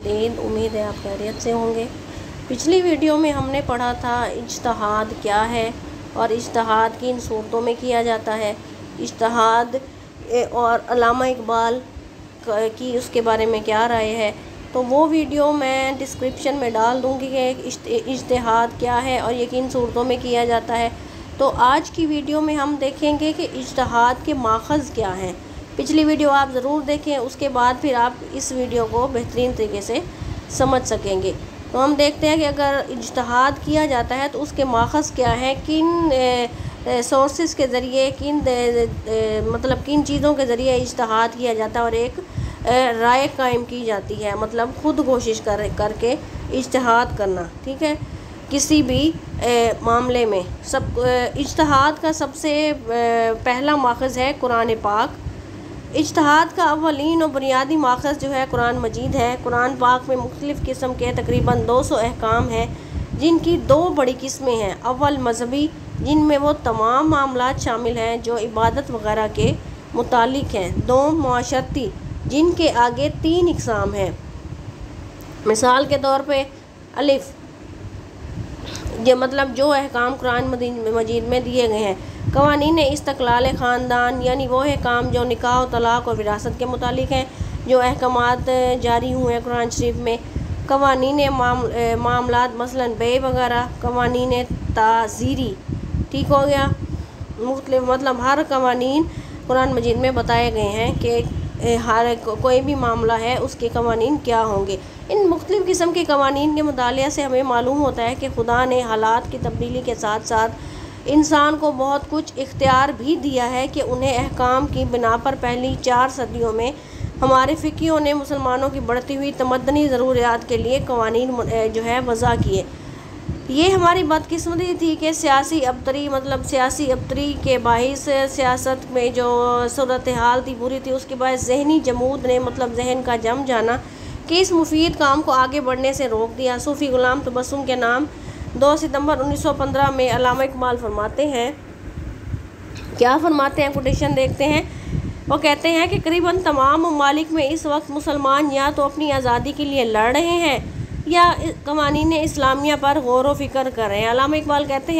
उम्मीद है आप खैरियत से होंगे। पिछली वीडियो में हमने पढ़ा था इज्तिहाद क्या है और इज्तिहाद किन सूरतों में किया जाता है, इज्तिहाद और अल्लामा इकबाल की उसके बारे में क्या राय है। तो वो वीडियो मैं डिस्क्रिप्शन में डाल दूँगी कि इज्तिहाद क्या है और ये किन सूरतों में किया जाता है। तो आज की वीडियो में हम देखेंगे कि इज्तिहाद के माखज़ क्या हैं। पिछली वीडियो आप ज़रूर देखें, उसके बाद फिर आप इस वीडियो को बेहतरीन तरीके से समझ सकेंगे। तो हम देखते हैं कि अगर इज्तिहाद किया जाता है तो उसके माखज़ क्या हैं, किन सोर्सेस के ज़रिए, मतलब किन चीज़ों के ज़रिए इज्तिहाद किया जाता है और एक राय कायम की जाती है, मतलब ख़ुद कोशिश करके इज्तिहाद करना। ठीक है, किसी भी मामले में इज्तिहाद का सबसे पहला माखज़ है कुरान पाक। इज्तिहाद का अव्वलीन और बुनियादी माखज़ जो है कुरान मजीद है। कुरान पाक में मुख्तलिफ़ किस्म के तकरीबन 200 अहकाम हैं, जिनकी दो बड़ी किस्में हैं। अव्वल मज़हबी, जिनमें वो तमाम मामलात शामिल हैं जो इबादत वगैरह के मुतालिक हैं। दो मुआशरती, जिनके आगे 3 इक़साम हैं। मिसाल के तौर पे अलिफ़, ये मतलब जो अहकाम कुरान मजीद में दिए गए हैं। कवानीन इस्तक़लाल ख़ानदान, यानी वो अहकाम जो निकाह, तलाक़ और विरासत के मुतालिक हैं, जो अहकामात जारी हुए हैं कुरान शरीफ में। कवानीन मामलात मसलन बे वगैरह, कवानीन ताज़ीरी, ठीक हो गया। मुख्तलिफ मतलब हर कवानीन कुरान मजीद में बताए गए हैं कि हर कोई भी मामला है उसके कवानीन क्या होंगे। इन मुख्तलिफ़ किस्म के कवानीन के मुतालिया से हमें मालूम होता है कि खुदा ने हालात की तब्दीली के साथ साथ इंसान को बहुत कुछ इख्तियार भी दिया है कि उन्हें अहकाम की बिना पर पहली 4 सदियों में हमारे फ़िक़ियों ने मुसलमानों की बढ़ती हुई तमद्दनी ज़रूरियात के लिए कवानीन जो है वज़ा किए। ये हमारी बदकिस्मती थी कि सियासी अबतरी के बाइस सियासत में जो सूरत हाल थी बुरी थी, उसके बाद ज़हनी जमूद ने, मतलब जहन का जम जाना, कि इस मुफीद काम को आगे बढ़ने से रोक दिया। सूफ़ी ग़ुलाम तबस्सुम के नाम 2 सितंबर 1915 में अल्लामा इकबाल फरमाते हैं, क्या फरमाते हैं, कोटेशन देखते हैं। वो कहते हैं कि करीबन तमाम ममालिक में इस वक्त मुसलमान या तो अपनी आज़ादी के लिए लड़ रहे हैं या कवानीन इस्लामिया पर गौर व फिक्र कर रहे हैं। अल्लामा इकबाल कहते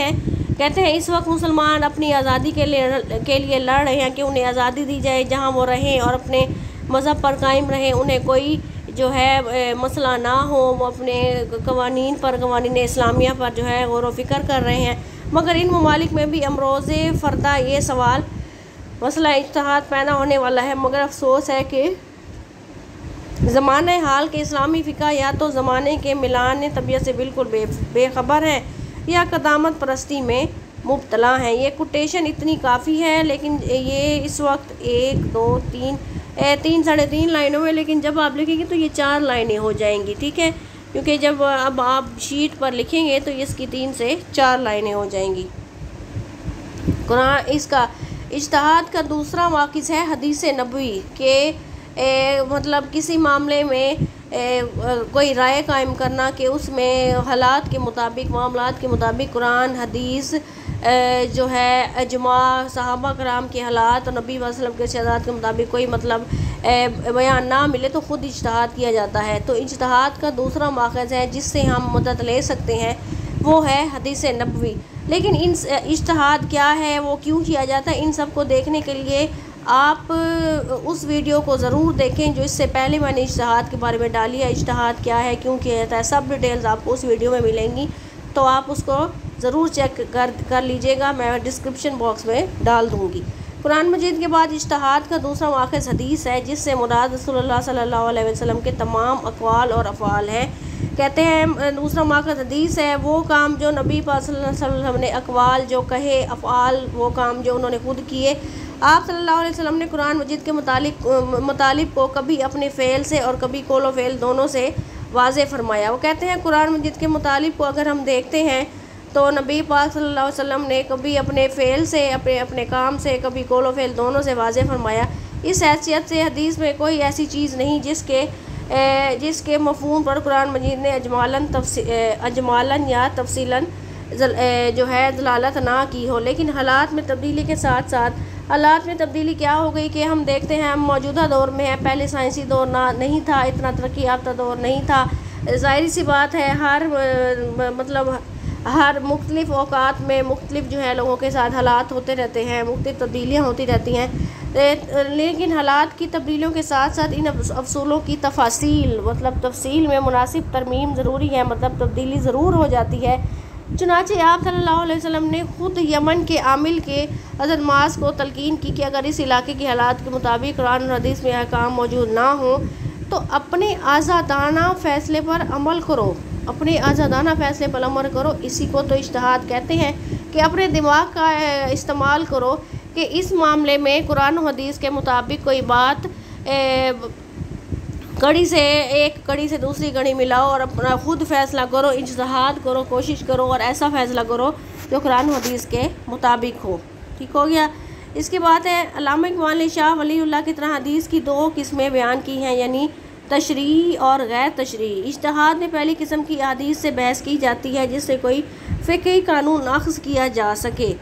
हैं इस वक्त मुसलमान अपनी आज़ादी के लिए लड़ रहे हैं कि उन्हें आज़ादी दी जाए, जहाँ वो रहें और अपने मज़हब पर कायम रहें, उन्हें कोई जो है मसला ना हो। वो अपने कवानीन इस्लामिया पर जो है गौर व फिक्र कर रहे हैं। मगर इन ममालिक में भी अमरोज़े फ़रदा ये सवाल मसला इज्तिहाद पैदा होने वाला है। मगर अफसोस है कि ज़माने हाल के इस्लामी फ़िक़ा या तो ज़माने के मिलान तबीयत से बिल्कुल बेखबर हैं या क़दामत परस्ती में मुब्तला हैं। ये कोटेशन इतनी काफ़ी है, लेकिन ये इस वक्त 1 2 3 साढ़े 3 लाइनों में, लेकिन जब आप लिखेंगे तो ये 4 लाइनें हो जाएंगी। ठीक है, क्योंकि जब अब आप शीट पर लिखेंगे तो इसकी 3 से 4 लाइनें हो जाएंगी। कुरान इसका इज्तिहाद का दूसरा वाक़िज़ है हदीस नबवी के मतलब किसी मामले में कोई राय कायम करना कि उसमें हालात के मुताबिक, मामलात के मुताबिक कुरान हदीस जो है अजमा सहाबा कराम के हालात और नबी वसल्लम के इरशादात के मुताबिक कोई मतलब बयान ना मिले तो ख़ुद इज्तिहाद किया जाता है। तो इज्तिहाद का दूसरा माखज़ है जिससे हम मदद ले सकते हैं, वो है हदीस नबवी। लेकिन इन इज्तिहाद क्या है, वो क्यों किया जाता है, इन सब को देखने के लिए आप उस वीडियो को ज़रूर देखें जो इससे पहले मैंने इज्तिहाद के बारे में डाली है। इज्तिहाद क्या है, क्यों किया जाता है, सब डिटेल्स आपको उस वीडियो में मिलेंगी, तो आप उसको ज़रूर चेक कर लीजिएगा। मैं डिस्क्रिप्शन बॉक्स में डाल दूँगी। कुरान मजीद के बाद इज्तिहाद का दूसरा माखज़ हदीस है, जिससे मुराद रसूलुल्लाह सल्लल्लाहु अलैहि वसल्लम के तमाम अक़वाल और अफ़आल हैं। कहते हैं दूसरा माखज़ हदीस है वो काम जो नबी पाक सल्लल्लाहु अलैहि वसल्लम ने, अक़वाल जो कहे, अफ़आल वो काम जो उन्होंने खुद किए। आप सल्लल्लाहु अलैहि वसल्लम ने कुरान मजीद के मुतालिब को कभी अपने फ़ेल से और कभी कौलो फ़ेल दोनों से वाज़े फरमाया। वो कहते हैं कुरान मजीद के मुतालिब को अगर हम देखते हैं तो नबी पाक सल्लल्लाहु अलैहि वसल्लम ने कभी अपने फ़ेल से, अपने काम से, कभी कौलो फ़ेल दोनों से वाज़े फरमाया। इस हैसियत से हदीस में कोई ऐसी चीज़ नहीं जिसके मफ़हूम पर कुरान मजीद ने अजमालन या तफसीलन जो है दलालत ना की हो। लेकिन हालात में तब्दीली के साथ साथ हालात में तब्दीली क्या हो गई कि हम देखते हैं हम मौजूदा दौर में हैं। पहले साइंसी दौर नहीं था, इतना तरक्की याफ्ता दौर नहीं था। ज़ाहिर सी बात है मतलब हर मुख्तलिफ़ औकात में मुख्तलिफ़ जो है लोगों के साथ हालात होते रहते हैं, मुख्तलिफ़ तब्दीलियाँ होती रहती हैं। लेकिन हालात की तब्दीलियों के साथ साथ इन असूलों की तफासील मतलब तफसील में मुनासिब तरमीम ज़रूरी है, मतलब तब्दीली ज़रूर हो जाती है। चुनांचे आप सल्लल्लाहु अलैहि वसल्लम ने ख़ुद यमन के आमिल के हज़रत मुआज़ को तलकीन की कि अगर इस इलाके के हालात के मुताबिक कुरान और हदीस में अहकाम मौजूद ना हो तो अपने आज़ादाना फ़ैसले पर अमल करो, अपने आज़ादाना फ़ैसले पर अमल करो। इसी को तो इज्तिहाद कहते हैं कि अपने दिमाग का इस्तेमाल करो कि इस मामले में कुरान और हदीस के मुताबिक कोई बात एक कड़ी से दूसरी कड़ी मिलाओ और अपना खुद फ़ैसला करो, इज्तिहाद करो, कोशिश करो और ऐसा फ़ैसला करो जो कुरान और हदीस के मुताबिक हो। ठीक हो गया। इसके बाद है अल्लामा इक़बाल शाह वलीउल्लाह की तरह हदीस की दो किस्में बयान की हैं, यानी तशरीह और गैर तशरीह। इज्तिहाद में पहली किस्म की हदीस से बहस की जाती है जिससे कोई फ़िक़ही कानून अख़ज़ किया जा सके।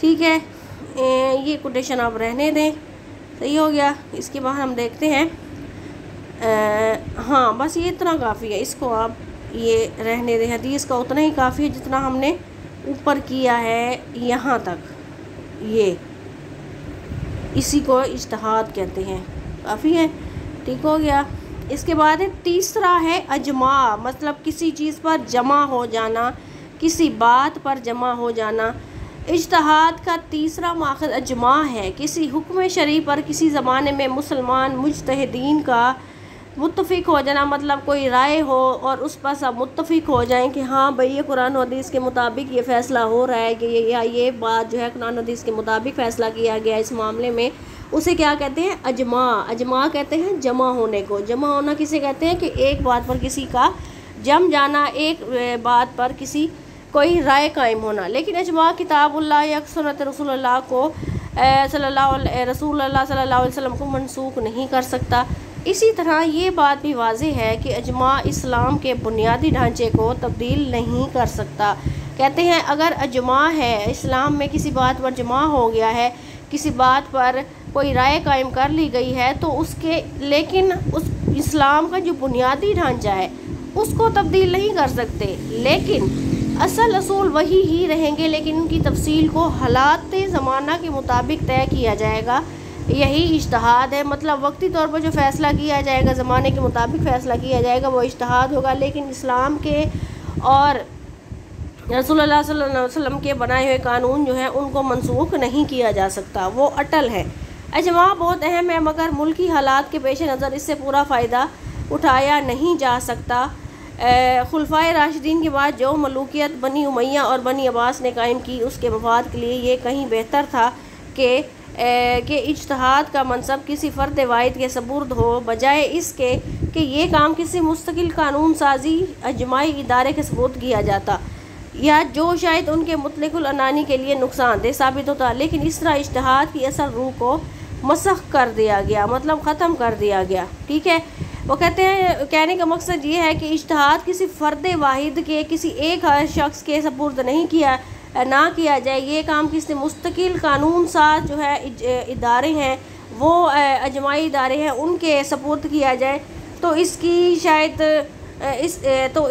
ठीक है, ये कोटेशन आप रहने दें, सही हो गया। इसके बाद हम देखते हैं हाँ बस ये इतना काफ़ी है, इसको आप ये रहने दें। हदीस का उतना ही काफ़ी है जितना हमने ऊपर किया है यहाँ तक, ये इसी को इज्तिहाद कहते हैं, काफ़ी है। ठीक हो गया। इसके बाद है तीसरा है अजमा, मतलब किसी चीज़ पर जमा हो जाना, किसी बात पर जमा हो जाना। इज्तिहाद का तीसरा माखज़ अजमा है, किसी हुक्म शरई पर किसी ज़माने में मुसलमान मुज्तहिदीन का मुत्तफ़िक़ हो जाना, मतलब कोई राय हो और उस पर सब मुत्तफ़िक़ हो जाएं कि हाँ भाई ये कुरान और हदीस के मुताबिक ये फ़ैसला हो रहा है कि ये बात जो है कुरान और हदीस के मुताबिक फ़ैसला किया गया इस मामले में, उसे क्या कहते हैं? अजमा। अजमा कहते हैं जमा होने को। जमा होना किसे कहते हैं कि एक बात पर किसी का जम जाना, एक बात पर किसी कोई राय कायम होना। लेकिन अजमा किताबुल्लाह या सुन्नत रसूलुल्लाह को सल्लल्लाहु अलैहि वसल्लम को मनसूख नहीं कर सकता। इसी तरह ये बात भी वाज़ेह है कि अजमा इस्लाम के बुनियादी ढांचे को तब्दील नहीं कर सकता। कहते हैं अगर अजमा है, इस्लाम में किसी बात पर जमा हो गया है, किसी बात पर कोई राय कायम कर ली गई है तो लेकिन उस इस्लाम का जो बुनियादी ढांचा है उसको तब्दील नहीं कर सकते, लेकिन असल असूल वही ही रहेंगे, लेकिन उनकी तफसील को हालात ज़माना के मुताबिक तय किया जाएगा। यही इज्तिहाद है, मतलब वक्ती तौर पर जो फ़ैसला किया जाएगा, ज़माने के मुताबिक फ़ैसला किया जाएगा, वो इज्तिहाद होगा। लेकिन इस्लाम के और रसूलुल्लाह सल्लल्लाहु अलैहि वसल्लम के बनाए हुए कानून जो हैं उनको मनसूख नहीं किया जा सकता, वो अटल है। अजमा बहुत अहम है मगर मुल्की हालात के पेश नज़र इससे पूरा फ़ायदा उठाया नहीं जा सकता। खुलफाए राशिदीन के बाद जो मलूकियत बनी उमैया और बनी अब्बास ने कायम की, उसके मफाद के लिए ये कहीं बेहतर था कि इज्तिहाद का मनसब किसी फ़र्द वाहिद के सपुर्द हो, बजाय इसके कि ये काम किसी मुस्तकिल कानून साजी अजमाई इदारे के सपुर्द किया जाता, या जो शायद उनके मुतलकुल अनानी के लिए नुकसानदेह साबित होता। लेकिन इस तरह इज्तिहाद की असल रूह को मसख कर दिया गया, मतलब ख़त्म कर दिया गया। ठीक है, वो कहते हैं कहने का मकसद ये है कि इज्तिहाद किसी फ़र्द वाहिद के, किसी एक शख्स के सपुर्द नहीं ना किया जाए। ये काम किसी मुस्तकिल कानून साज जो है इदारे हैं, वो अजमाई इदारे हैं, उनके सपुर्द किया जाए तो इसकी शायद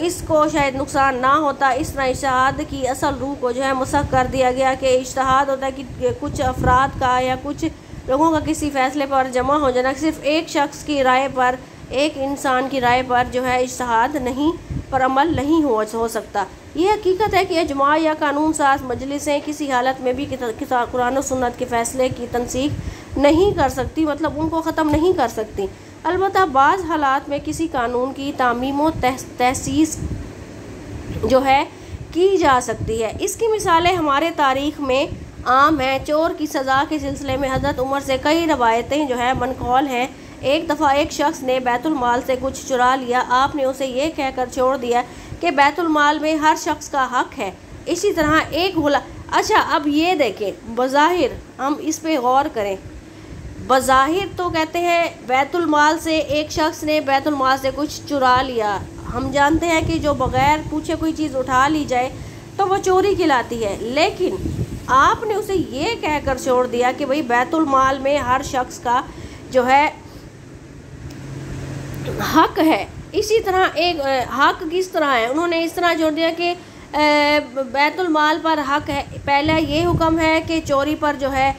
इसको शायद नुकसान ना होता। इस तरह इज्तिहाद की असल रूह को जो है मसख कर दिया गया कि इज्तिहाद होता है कि कुछ अफराद का या कुछ लोगों का किसी फ़ैसले पर जमा हो जाना, सिर्फ एक शख्स की राय पर, एक इंसान की राय पर जो है इज्तिहाद नहीं पर अमल नहीं हो सकता। ये हकीकत है कि अजमा या कानून साज मजलिसें किसी हालत में भी कुरान और सुन्नत के फ़ैसले की तनसीख नहीं कर सकती, मतलब उनको ख़त्म नहीं कर सकती। अलबत्ता बाज़ हालात में किसी कानून की तामीम व तहसीस जो है की जा सकती है। इसकी मिसालें हमारे तारीख़ में आम हैं। चोर की सज़ा के सिलसिले में हज़रत उमर से कई रवायतें जो है मनक़ौल हैं। एक दफ़ा एक शख्स ने बैतुल माल से कुछ चुरा लिया, आपने उसे ये कहकर छोड़ दिया कि बैतुल माल में हर शख्स का हक है। इसी तरह एक अच्छा अब ये देखें, बज़ाहिर हम इस पे गौर करें, बज़ाहिर तो कहते हैं बैतुल माल से एक शख्स ने बैतुल माल से कुछ चुरा लिया। हम जानते हैं कि जो बग़ैर पूछे कोई चीज़ उठा ली जाए तो वो चोरी कहलाती है, लेकिन आपने उसे ये कहकर छोड़ दिया कि भाई बैतुल माल में हर शख्स का जो है हक है। इसी तरह एक हक किस तरह है, उन्होंने इस तरह जोड़ दिया कि बैतुल माल पर हक है। पहला ये हुक्म है कि चोरी पर जो है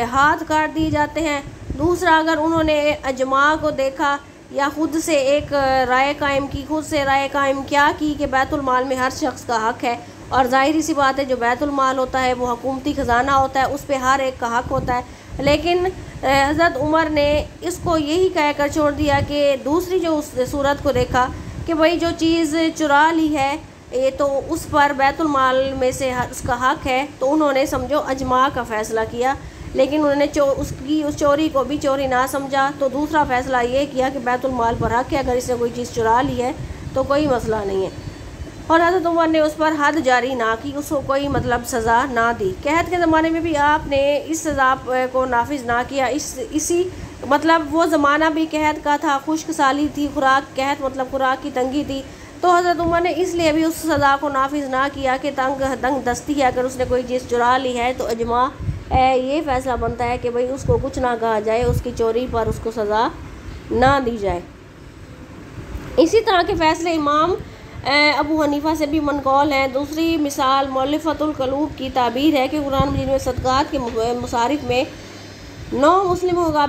हाथ काट दिए जाते हैं। दूसरा, अगर उन्होंने अजमा को देखा या ख़ुद से एक राय कायम की, खुद से राय कायम क्या की कि बैतुल माल में हर शख्स का हक है, और ज़ाहिर सी बात है जो बैतुल माल होता है वो हुकूमती ख़जाना होता है, उस पर हर एक का हक होता है। लेकिन हज़रत उमर ने इसको यही कहकर छोड़ दिया कि दूसरी जो उस सूरत को देखा कि भाई जो चीज़ चुरा ली है ये तो उस पर बैतुल माल में से उसका हक है, तो उन्होंने समझो अजमा का फ़ैसला किया। लेकिन उन्होंने उस चोरी को भी चोरी ना समझा, तो दूसरा फ़ैसला ये किया कि बैतुल माल पर हक है, अगर इसने कोई चीज़ चुरा ली है तो कोई मसला नहीं है। और हज़रत उमर ने उस पर हद जारी ना की, उसको कोई मतलब सज़ा ना दी। कहत के ज़माने में भी आपने इस सज़ा को नाफिज ना किया। इसी मतलब वो ज़माना भी कहत का था, खुश्क साली थी, खुराक कहत मतलब खुराक की तंगी थी, तो हज़रत उमर ने इसलिए भी उस सज़ा को नाफिज ना किया कि तंग दस्ती है, अगर उसने कोई चीज़ चुरा ली है तो अजमा ये फ़ैसला बनता है कि भाई उसको कुछ ना कहा जाए, उसकी चोरी पर उसको सज़ा ना दी जाए। इसी तरह के फ़ैसले इमाम अबू हनीफ़ा से भी मनक़ूल हैं। दूसरी मिसाल मुअल्लिफ़तुल क़ुलूब की ताबीर है कि कुरान मजीद में सदक़ात के मुसारिफ़ में 9 मुस्लिमों का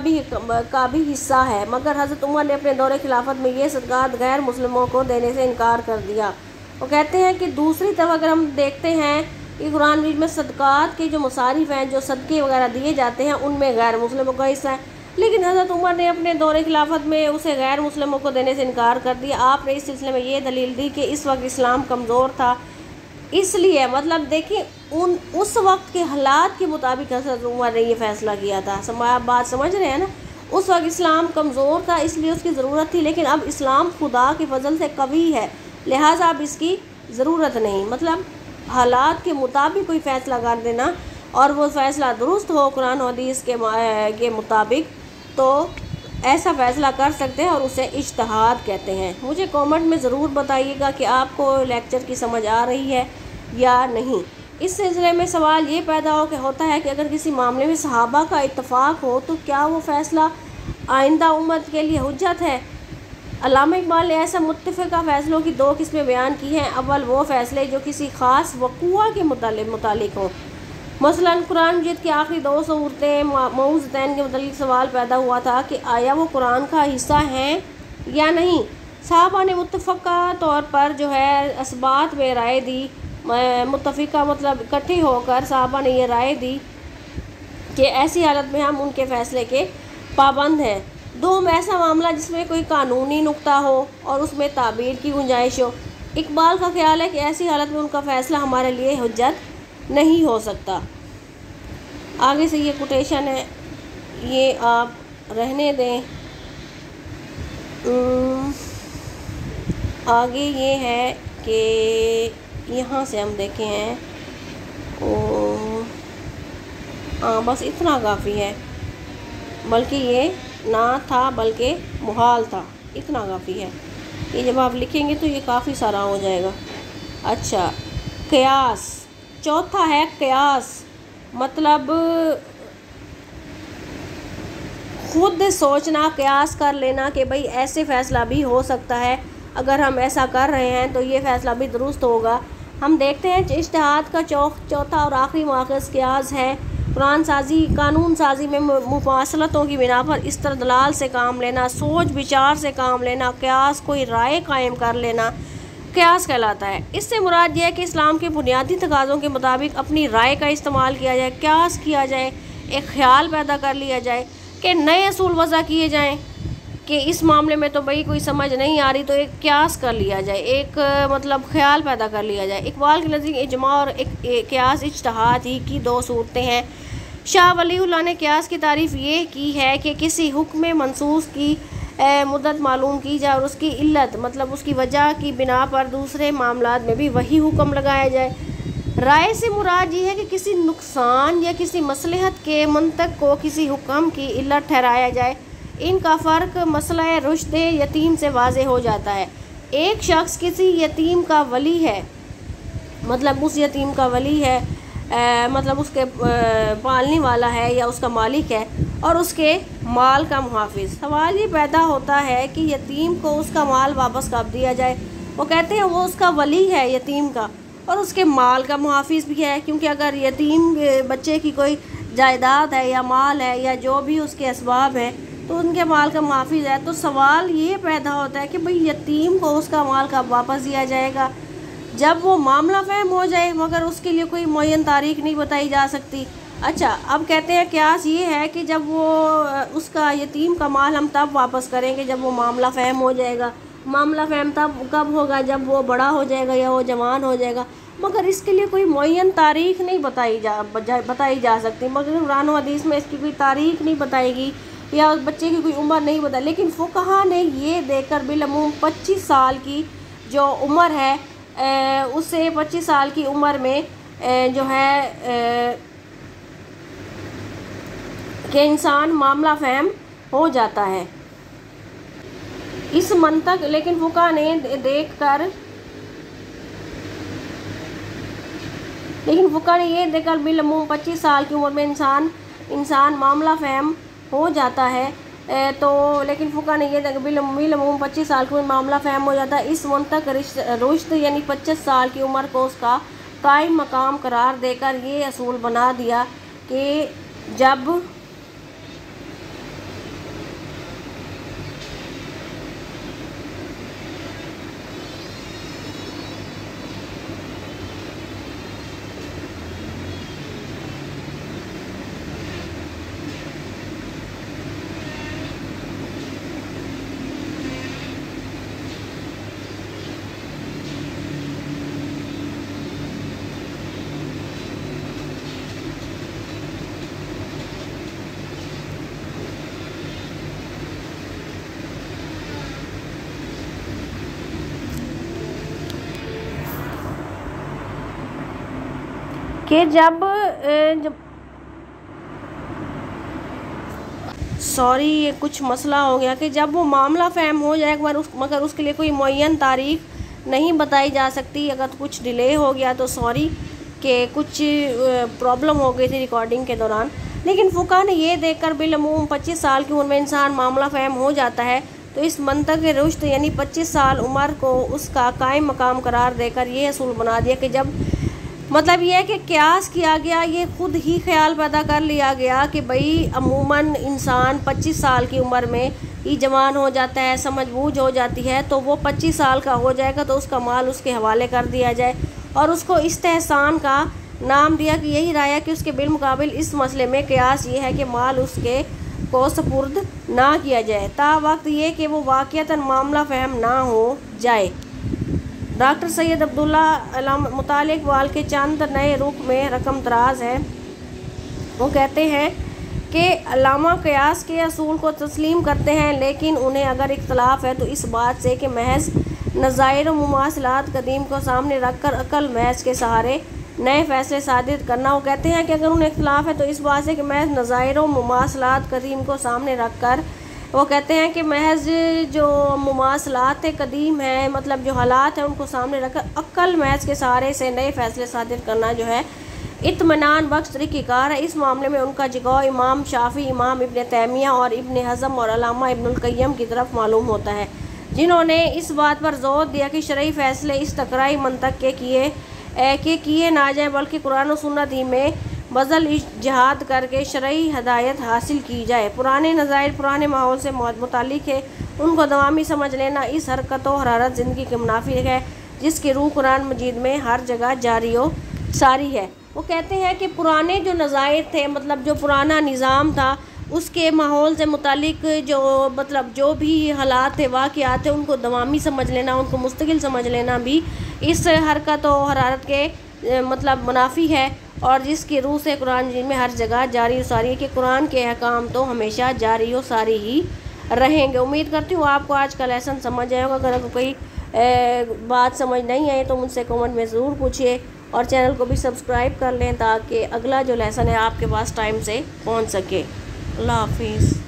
भी हिस्सा है, मगर हज़रत उमर ने अपने दौरे खिलाफत में ये सदक़ात गैर मुस्लिमों को देने से इनकार कर दिया। वो कहते हैं कि दूसरी तरफ अगर हम देखते हैं कि कुरान मजीद में सदक़ात के जो मुसारिफ़ हैं, जो सदक़े वगैरह दिए जाते हैं, उनमें गैर मुस्लिमों का हिस्सा है, लेकिन हज़रत उमर ने अपने दौरे खिलाफत में उसे गैर मुस्लिमों को देने से इनकार कर दिया। आपने इस सिलसिले में ये दलील दी कि इस वक्त इस्लाम कमज़ोर था, इसलिए मतलब देखिए उस वक्त के हालात के मुताबिक हज़रत उमर ने ये फ़ैसला किया था। आप बात समझ रहे हैं ना, उस वक्त इस्लाम कमज़ोर था इसलिए उसकी ज़रूरत थी, लेकिन अब इस्लाम खुदा के फजल से कवी है, लिहाजा अब इसकी ज़रूरत नहीं। मतलब हालात के मुताबिक कोई फ़ैसला कर देना और वो फ़ैसला दुरुस्त हो कुरान और हदीस के मुताबिक, तो ऐसा फ़ैसला कर सकते हैं और उसे इज्तिहाद कहते हैं। मुझे कमेंट में ज़रूर बताइएगा कि आपको लेक्चर की समझ आ रही है या नहीं। इस सिलसिले में सवाल ये पैदा होता है कि अगर किसी मामले में सहाबा का इत्तफ़ाक़ हो तो क्या वो फ़ैसला आइंदा उम्मत के लिए हुज्जत है। अल्लामा इकबाल ने ऐसा मुत्तफ़िक़ा फ़ैसलों की 2 किस्में बयान की हैं। अव्वल वो फ़ैसले जो किसी ख़ास वक़ूआ के मुतालिक हों, मसलन कुरान मजीद की आखिरी 2 सूरतें मऊज़तैन के मुतालिक सवाल पैदा हुआ था कि आया वो कुरान का हिस्सा हैं या नहीं। साहबा ने मुत्तफ़क़ा तौर पर जो है असबात में राय दी, मुत्तफ़िक़ा मतलब इकट्ठे होकर साहबा ने ये राय दी कि ऐसी हालत में हम उनके फ़ैसले के पाबंद हैं। 2 ऐसा मामला जिसमें कोई कानूनी नुक्ता हो और उसमें ताबीर की गुंजाइश हो। इकबाल का ख्याल है कि ऐसी हालत में उनका फ़ैसला हमारे लिए हुज्जत नहीं हो सकता। आगे से ये कोटेशन है, ये आप रहने दें। आगे ये है कि यहाँ से हम देखे हैं बस इतना काफ़ी है, बल्कि ये ना था बल्कि मुहाल था, इतना काफ़ी है। ये जब आप लिखेंगे तो ये काफ़ी सारा हो जाएगा। अच्छा, क़यास चौथा है क़यास, मतलब खुद सोचना, क़यास कर लेना कि भाई ऐसे फ़ैसला भी हो सकता है, अगर हम ऐसा कर रहे हैं तो ये फ़ैसला भी दुरुस्त होगा। हम देखते हैं इज्तिहाद का चौथा और आखिरी माखज़ क़यास है। कानून साजी में मुफासलतों की बिना पर इस्तदलाल से काम लेना, सोच विचार से काम लेना, क़यास कोई राय कायम कर लेना क़यास कहलाता है। इससे मुराद यह है कि इस्लाम के बुनियादी तकाज़ों के मुताबिक अपनी राय का इस्तेमाल किया जाए, क़यास किया जाए, एक ख़्याल पैदा कर लिया जाए कि नए असूल वज़ा किए जाएँ कि इस मामले में तो भाई कोई समझ नहीं आ रही, तो एक क़यास कर लिया जाए, एक मतलब ख़्याल पैदा कर लिया जाए। इकबाल के नज़दीक इजमा और एक क़यास इज्तिहाद ही की 2 सूरतें हैं। शाह वलीउल्लाह ने क़यास की तारीफ़ ये की है कि किसी हुक्म मनसूस की मुद्दत मालूम की जाए और उसकी इल्लत मतलब उसकी वजह की बिना पर दूसरे मामलात में भी वही हुक्म लगाया जाए। राय से मुराद ये है कि किसी नुकसान या किसी मसलहत के मंतक को किसी हुक्म की इल्लत ठहराया जाए। इनका फ़र्क मसला रुश्द यतीम से वाज़े हो जाता है। एक शख्स किसी यतीम का वली है, मतलब उस यतीम का वली है, मतलब उसके पालने वाला है या उसका मालिक है, और उसके माल का मुहाफिज। सवाल ये पैदा होता है कि यतीम को उसका माल वापस कब दिया जाए। वो कहते हैं वो उसका वली है यतीम का, और उसके माल का मुहाफिज भी है, क्योंकि अगर यतीम बच्चे की कोई जायदाद है या माल है या जो भी उसके असबाब हैं तो उनके माल का मुहाफिज है। तो सवाल ये पैदा होता है कि भाई यतीम को उसका माल कब वापस दिया जाएगा। जब वो मामला फ़हम हो जाए, मगर उसके लिए कोई मुअय्यन तारीख नहीं बताई जा सकती। अच्छा, अब कहते हैं क्यास ये है कि जब वो उसका यतीम का माल हम तब वापस करेंगे जब वो मामला फ़हम हो जाएगा। मामला फ़हम तब कब होगा? जब वो बड़ा हो जाएगा या वो जवान हो जाएगा। मगर इसके लिए कोई मुअय्यन तारीख नहीं बताई जा सकती। मगर कुरान और हदीस में इसकी कोई तारीख नहीं बताएगी या उस बच्चे की कोई उम्र नहीं बताई। लेकिन फ़ुक़हा ने ये देखकर बिलअमूम 25 साल की जो उम्र है उससे 25 साल की उम्र में जो है कि इंसान मामला फ़हम हो जाता है इस मंतक। लेकिन फ़ुक़हा ने ये देखकर बिलअमूम 25 साल की उम्र में इंसान मामला फ़हम हो जाता है। तो लेकिन फ़ुक़हा ने ये देखा बिलअमूम 25 साल की उम्र मामला फ़हम हो जाता है। इस मुंतक रुश्द यानी 25 साल की उम्र को उसका कायम मकाम करार देकर ये असूल बना दिया कि जब ये कुछ मसला हो गया कि जब वो मामला फ़हम हो जाए मगर उसके लिए कोई मुअय्यन तारीख नहीं बताई जा सकती। अगर कुछ डिले हो गया तो सॉरी कि कुछ प्रॉब्लम हो गई थी रिकॉर्डिंग के दौरान। लेकिन फ़ुक़हा ने ये देखकर बिलअमूम 25 साल की उम्र में इंसान मामला फ़हम हो जाता है तो इस मंतक रुश्द यानी 25 साल उम्र को उसका कायम मकाम करार देकर ये असूल बना दिया कि जब मतलब ये है कि क्यास किया गया, ये खुद ही ख्याल पैदा कर लिया गया कि भाई अमूमन इंसान 25 साल की उम्र में ही जवान हो जाता है, समझ बूझ हो जाती है, तो वो 25 साल का हो जाएगा तो उसका माल उसके हवाले कर दिया जाए। और उसको इस्तेहसान का नाम दिया कि यही राय है कि उसके बिलमुकाबिल इस मसले में क्यास ये है कि माल उसके को सपुर्द ना किया जाए ता वक्त ये कि वो वाक़ियतन मामला फ़हम ना हो जाए। डॉक्टर सैयद अब्दुल्ला मुतालिक इक़बाल के चंद नए रुख में रकम दराज है। वो कहते हैं कि अल्लामा क़यास के असूल को तस्लीम करते हैं, लेकिन उन्हें अगर इख्तलाफ है तो इस बात से कि महज नज़ाइर व मुमासलात कदीम को सामने रख कर अक़ल महज के सहारे नए फ़ैसले सादिर करना। वो कहते हैं कि अगर उन्हें इख्तलाफ है तो इस बात से कि महज नज़ाइर व मुमासलात कदीम को सामने रख कर, वो कहते हैं कि महज जो मुमासलात कदीम है मतलब जो हालात हैं उनको सामने रखकर अक्ल महज के सहारे से नए फ़ैसले सादिर करना जो है इत्मीनान बख्श तरीक़ाकार है। इस मामले में उनका जगह इमाम शाफ़ी, इमाम इब्न तैमिया और इब्न हज़म और अल्लामा इब्नुल क़य्यम की तरफ मालूम होता है, जिन्होंने इस बात पर जोर दिया कि शरई फ़ैसले इस तकराई मंतक के किए ना जाए बल्कि कुरान और सुन्नत ही में बज़ल इज्तिहाद करके शरई हदायत हासिल की जाए। पुराने नज़ायर पुराने माहौल से मुतालिक है, उनको दवामी समझ लेना इस हरकत व हरारत ज़िंदगी के मुनाफिक है जिसकी रूह कुरान मजीद में हर जगह जारी व सारी है। वो कहते हैं कि पुराने जो नज़ायर थे मतलब जो पुराना निज़ाम था उसके माहौल से मुतालिक जो मतलब जो भी हालात थे वाक़यात थे उनको दवामी समझ लेना, उनको मुस्तकिल समझ लेना भी इस हरकत व हरारत के मतलब मुनाफी है, और जिसकी रूह से कुरान में हर जगह जारी सारी है कि कुरान के अहकाम तो हमेशा जारी व सारी ही रहेंगे। उम्मीद करती हूँ आपको आज का लेसन समझ आएगा। अगर कोई बात समझ नहीं आई तो मुझसे कमेंट में ज़रूर पूछिए और चैनल को भी सब्सक्राइब कर लें ताकि अगला जो लेसन है आपके पास टाइम से पहुँच सके। अल्लाह हाफिज़।